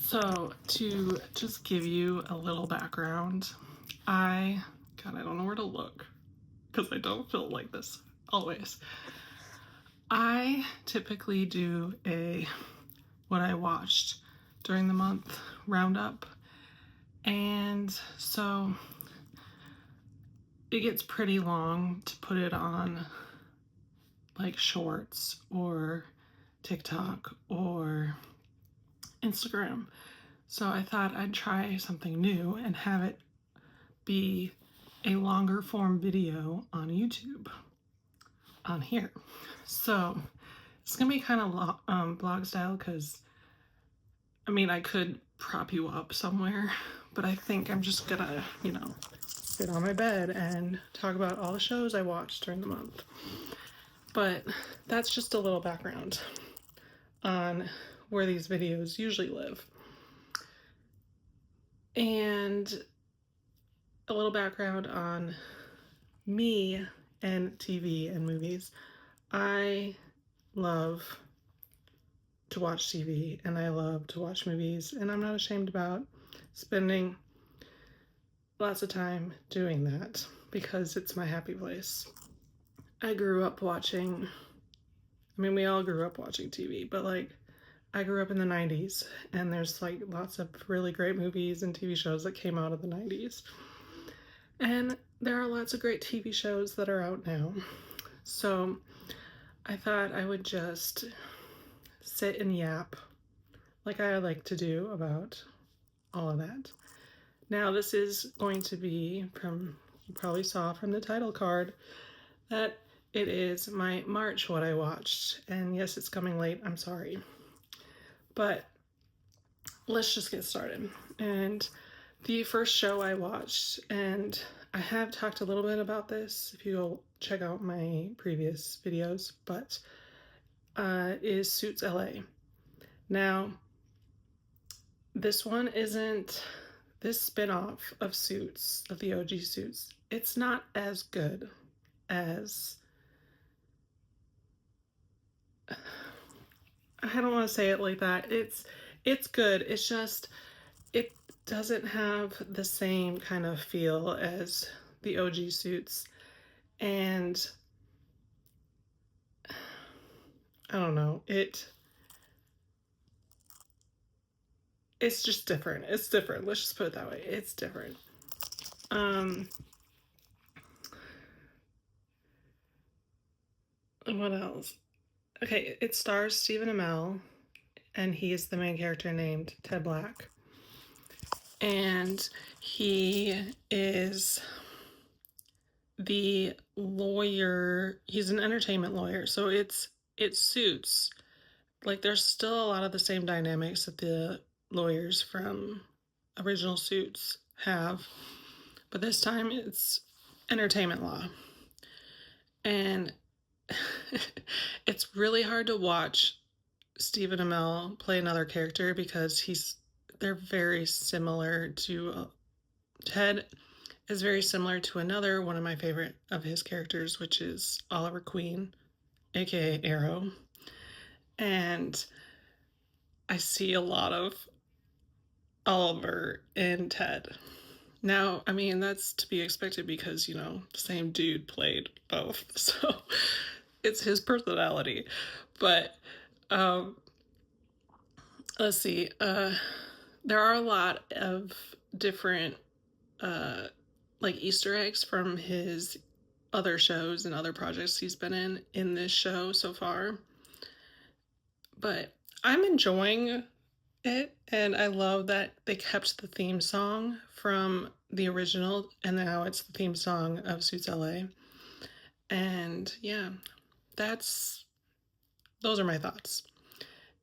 So, to just give you a little background, God, I don't know where to look because I don't feel like this always. I typically do what I watched during the month roundup, and so it gets pretty long to put it on like shorts or TikTok or Instagram. So I thought I'd try something new and have it be a longer form video on YouTube on here. So it's gonna be kind of blog style because I could prop you up somewhere, but I think I'm just gonna, sit on my bed and talk about all the shows I watched during the month. But that's just a little background on where these videos usually live. And a little background on me and TV and movies. I love to watch TV and I love to watch movies, and I'm not ashamed about spending lots of time doing that because it's my happy place. I grew up watching, we all grew up watching TV, but I grew up in the 90s, and there's lots of really great movies and TV shows that came out of the 90s. And there are lots of great TV shows that are out now. So I thought I would just sit and yap like I like to do about all of that. Now this is going to be you probably saw from the title card that it is my March what I watched. And yes, it's coming late, I'm sorry. But let's just get started. And the first show I watched, and I have talked a little bit about this if you go check out my previous videos, but is Suits LA. Now, this one isn't, this spin-off of Suits, of the OG Suits, it's not as good as, I don't want to say it like that, it's good, it's just, it doesn't have the same kind of feel as the OG Suits, and I don't know, it's just different. It's different. Let's just put it that way. It's different. What else? Okay, it stars Stephen Amell, and he is the main character named Ted Black. And he is the lawyer. He's an entertainment lawyer, so it suits. There's still a lot of the same dynamics that the lawyers from original Suits have, but this time it's entertainment law. And it's really hard to watch Stephen Amell play another character because they're very similar to Ted is very similar to another one of my favorite of his characters, which is Oliver Queen, aka Arrow. And I see a lot of Oliver in Ted. Now, that's to be expected because, the same dude played both, so it's his personality. But let's see, there are a lot of different Easter eggs from his other shows and other projects he's been in this show so far. But I'm enjoying it, and I love that they kept the theme song from the original, and now it's the theme song of Suits LA. And yeah, those are my thoughts.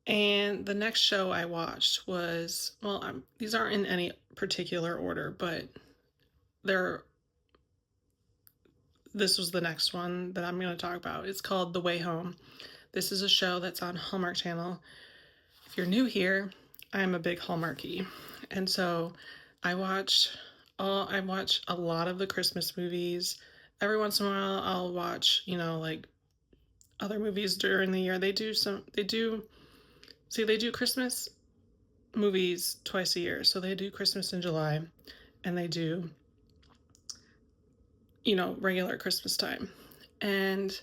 And the next show I watched was, these aren't in any particular order, but this was the next one that I'm going to talk about. It's called The Way Home. This is a show that's on Hallmark Channel. If you're new here, I'm a big Hallmarkie, and so I watch a lot of the Christmas movies. Every once in a while I'll watch, other movies during the year. They do Christmas movies twice a year. So they do Christmas in July, and they do, regular Christmas time. And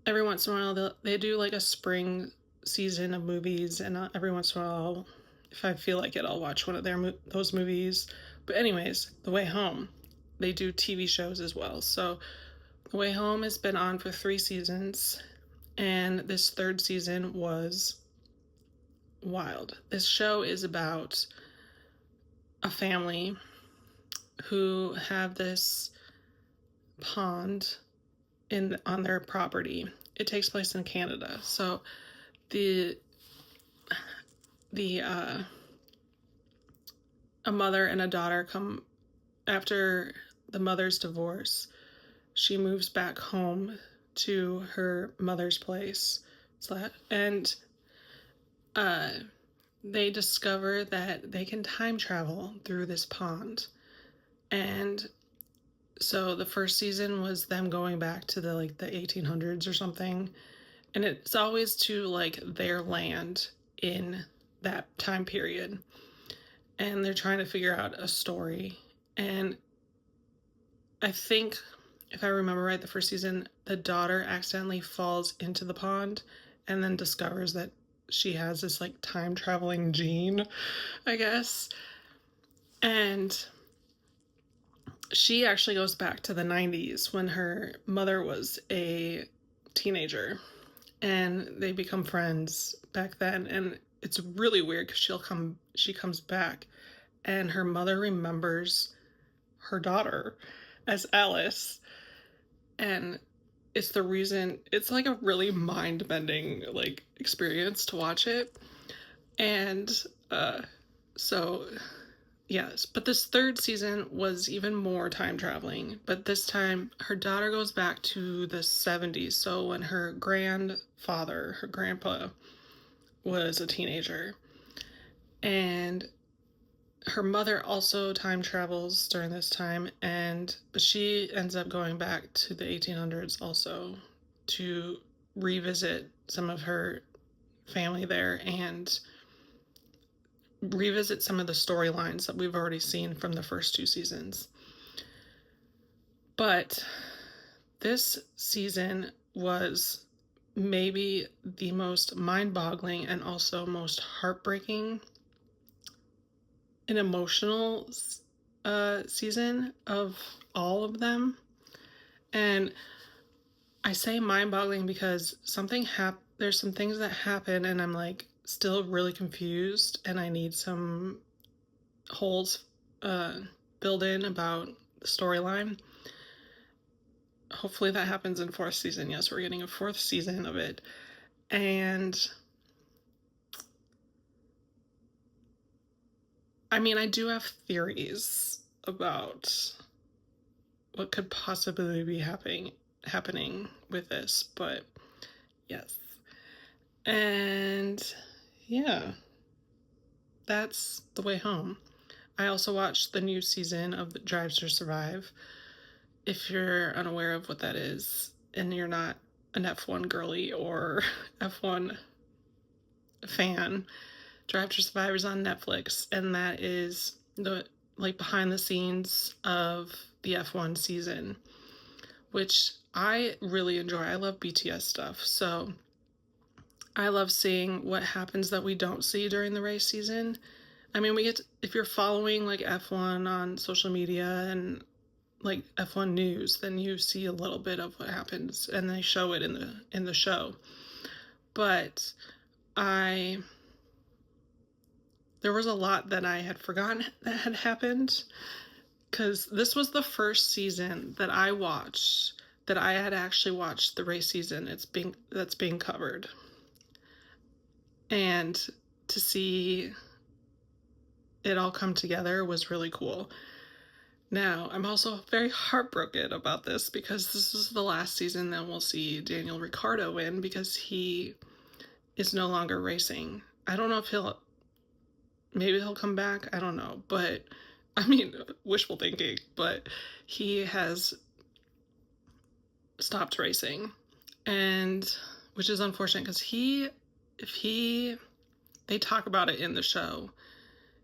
every once in a while, they do like a spring season of movies, and every once in a while, if I feel like it, I'll watch one of those movies. But anyways, The Way Home, they do TV shows as well. So The Way Home has been on for 3 seasons, and this 3rd season was wild. This show is about a family who have this pond on their property. It takes place in Canada. So the a mother and a daughter come after the mother's divorce. She moves back home to her mother's place, and they discover that they can time travel through this pond. And so the first season was them going back to the 1800s or something, and it's always to like their land in that time period, and they're trying to figure out a story. And I think, if I remember right, the first season, the daughter accidentally falls into the pond and then discovers that she has this like time traveling gene, I guess. And she actually goes back to the 90s when her mother was a teenager, and they become friends back then. And it's really weird because she comes back and her mother remembers her daughter as Alice. And it's like a really mind-bending like experience to watch it. And so yes, but this 3rd season was even more time traveling. But this time, her daughter goes back to the 70s. So when her grandpa, was a teenager. And her mother also time travels during this time. And she ends up going back to the 1800s also to revisit some of her family there and revisit some of the storylines that we've already seen from the first 2 seasons. But this season was maybe the most mind-boggling and also most heartbreaking and emotional season of all of them. And I say mind-boggling because there's some things that happen and I'm like still really confused, and I need some holes built in about the storyline. Hopefully that happens in 4th season. Yes, we're getting a 4th season of it. And I mean, I do have theories about what could possibly be happening with this, but yes. And yeah, that's The Way Home. I also watched the new season of Drive to Survive. If you're unaware of what that is, and you're not an F1 girly or F1 fan, Drive to Survive is on Netflix, and that is the behind the scenes of the F1 season, which I really enjoy. I love BTS stuff, so I love seeing what happens that we don't see during the race season. I mean, if you're following like F1 on social media and like F1 news, then you see a little bit of what happens, and they show it in the show. But there was a lot that I had forgotten that had happened, because this was the first season that I watched that I had actually watched the race season that's being covered. And to see it all come together was really cool. Now, I'm also very heartbroken about this because this is the last season that we'll see Daniel Ricciardo win, because he is no longer racing. I don't know if maybe he'll come back, I don't know, but I mean, wishful thinking, but he has stopped racing, and which is unfortunate, because if he they talk about it in the show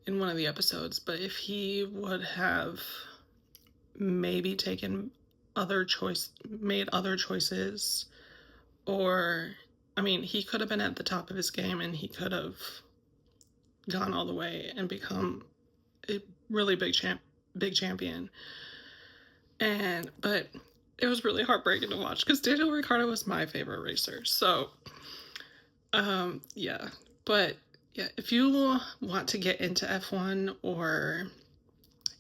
in one of the episodes, but if he would have maybe made other choices, or, I mean, he could have been at the top of his game and he could have gone all the way and become a really big champion. But it was really heartbreaking to watch because Daniel Ricciardo was my favorite racer. So, yeah. But yeah, if you want to get into F1 or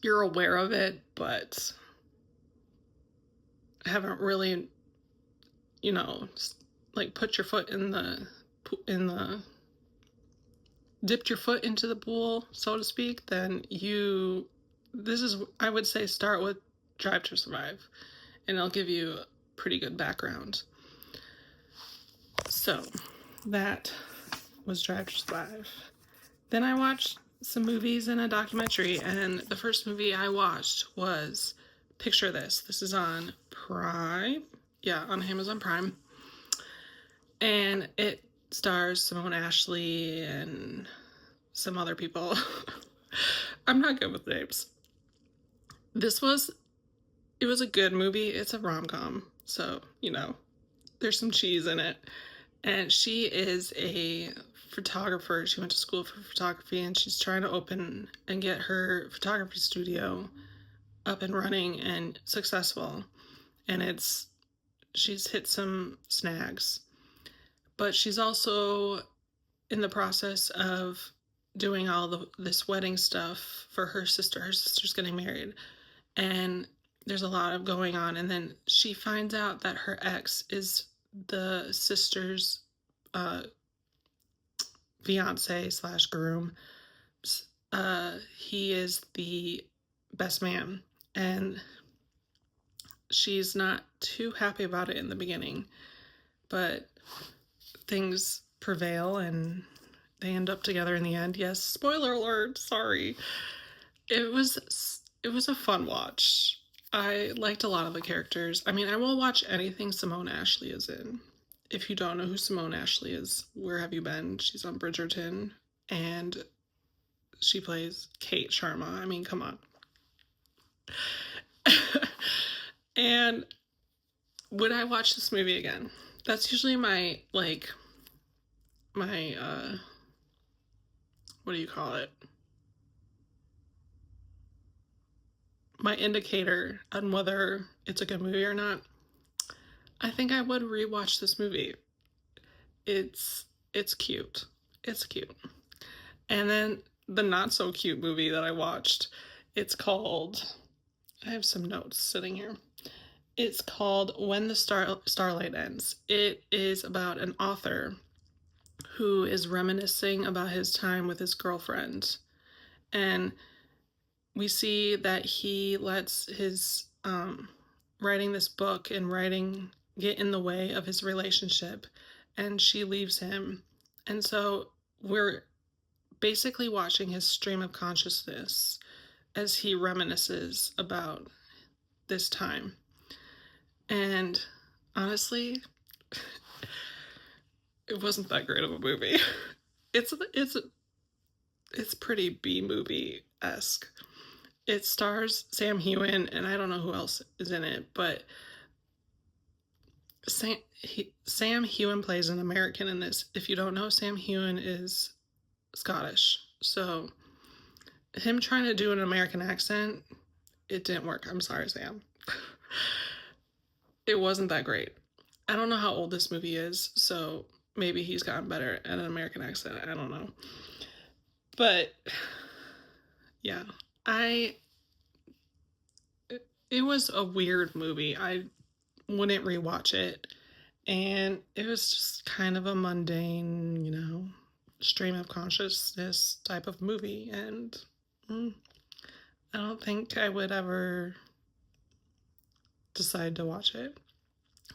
you're aware of it, but haven't really, like dipped your foot into the pool, so to speak, then I would say, start with Drive to Survive, and it'll give you a pretty good background. So that was Drive to Survive. Then I watched some movies and a documentary, and the first movie I watched was Picture This. This is on Prime. Yeah, on Amazon Prime. And it stars Simone Ashley and some other people. I'm not good with names. It was a good movie. It's a rom-com, so, there's some cheese in it. And she is a photographer. She went to school for photography, and she's trying to open and get her photography studio up and running and successful. And she's hit some snags. But she's also in the process of doing all this wedding stuff for her sister. Her sister's getting married. And there's a lot of going on. And then she finds out that her ex is the sister's fiance/groom. He is the best man. And she's not too happy about it in the beginning. But things prevail and they end up together in the end. Yes, spoiler alert, sorry. It was a fun watch. I liked a lot of the characters. I mean, I will watch anything Simone Ashley is in. If you don't know who Simone Ashley is, where have you been? She's on Bridgerton, and she plays Kate Sharma. I mean, come on. And would I watch this movie again? That's usually my what do you call it? My indicator on whether it's a good movie or not. I think I would rewatch this movie. It's cute. It's cute. And then the not so cute movie that I watched, it's called, I have some notes sitting here. It's called When the Starlight Ends. It is about an author who is reminiscing about his time with his girlfriend. And we see that he lets his writing this book and writing get in the way of his relationship, and she leaves him. And so we're basically watching his stream of consciousness as he reminisces about this time. And honestly, it wasn't that great of a movie. It's pretty B-movie-esque. It stars Sam Heughan, and I don't know who else is in it, but Sam Heughan plays an American in this. If you don't know, Sam Heughan is Scottish. So him trying to do an American accent, it didn't work. I'm sorry, Sam. It wasn't that great. I don't know how old this movie is, so maybe he's gotten better at an American accent. I don't know. But yeah, it was a weird movie. I wouldn't rewatch it. And it was just kind of a mundane, stream of consciousness type of movie. And I don't think I would ever decide to watch it.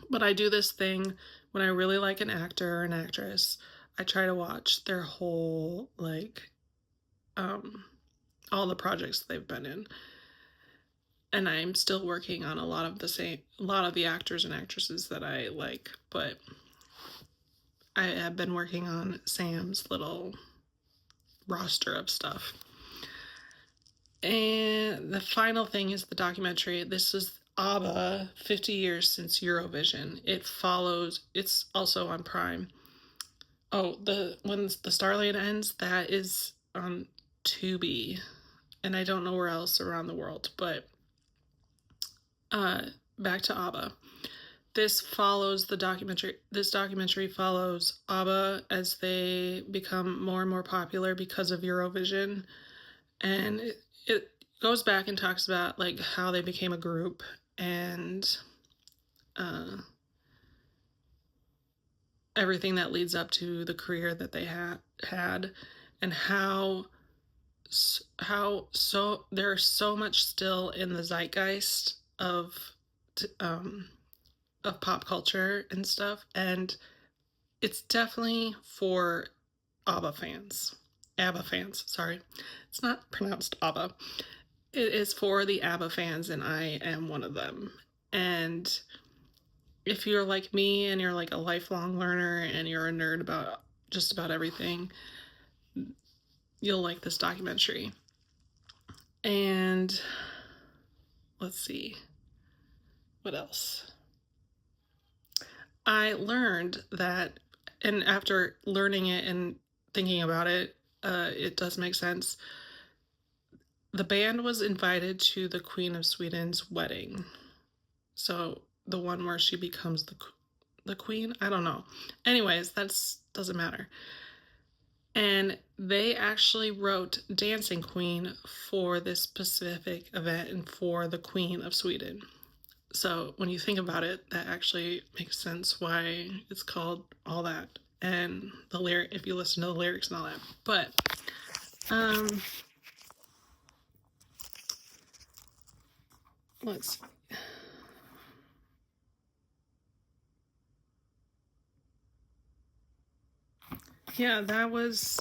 But I do this thing when I really like an actor or an actress. I try to watch their whole, all the projects they've been in. And I'm still working on a lot of the actors and actresses that I like, but I have been working on Sam's little roster of stuff. And the final thing is the documentary. This is ABBA, 50 years since Eurovision. It's also on Prime. Oh, when the Starlight ends, that is on Tubi. And I don't know where else around the world, but back to ABBA. This documentary follows ABBA as they become more and more popular because of Eurovision. And it goes back and talks about like how they became a group and everything that leads up to the career that they had and how there's so much still in the zeitgeist of pop culture and stuff, and it's definitely for ABBA fans. ABBA fans, sorry. It's not pronounced ABBA. It is for the ABBA fans, and I am one of them. And if you're like me and you're like a lifelong learner and you're a nerd about just about everything, you'll like this documentary. And let's see. What else? I learned that, and after learning it and thinking about it, it does make sense. The band was invited to the Queen of Sweden's wedding. So the one where she becomes the queen? I don't know. Anyways, doesn't matter. And they actually wrote Dancing Queen for this specific event and for the Queen of Sweden. So when you think about it, that actually makes sense why it's called all that. And the lyric, if you listen to the lyrics and all that. But let's see. Yeah, that was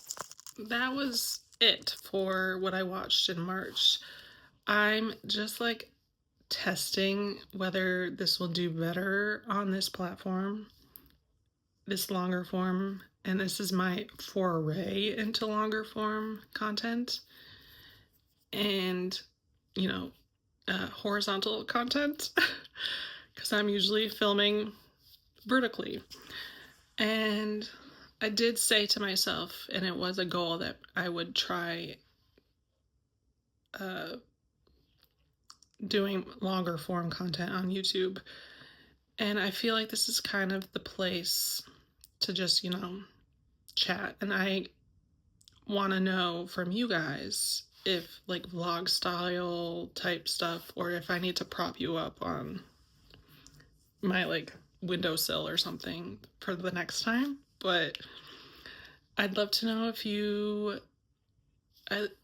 it for what I watched in March. I'm just like testing whether this will do better on this platform, this longer form, and this is my foray into longer form content and, you know, horizontal content because I'm usually filming vertically. And I did say to myself, and it was a goal, that I would try doing longer form content on YouTube. And I feel like this is kind of the place to just, chat. And I want to know from you guys if like vlog style type stuff, or if I need to prop you up on my like windowsill or something for the next time. But I'd love to know if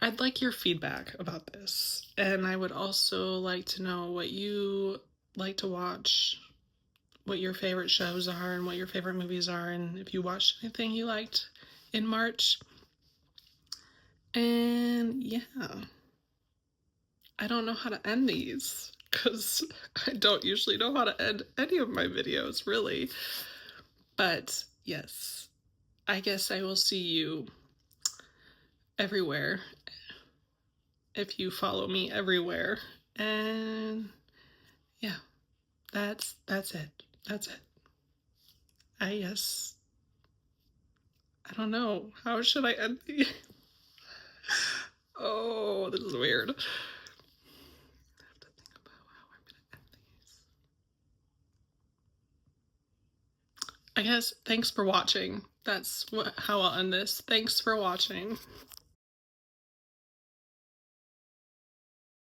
I'd like your feedback about this. And I would also like to know what you like to watch, what your favorite shows are, and what your favorite movies are, and if you watched anything you liked in March. And yeah, I don't know how to end these because I don't usually know how to end any of my videos, really. But yes, I guess I will see you everywhere if you follow me everywhere. And yeah, that's it. That's it. I don't know. How should I end these? Oh, this is weird. I have to think about how I'm gonna end these. I guess thanks for watching. That's how I'll end this. Thanks for watching.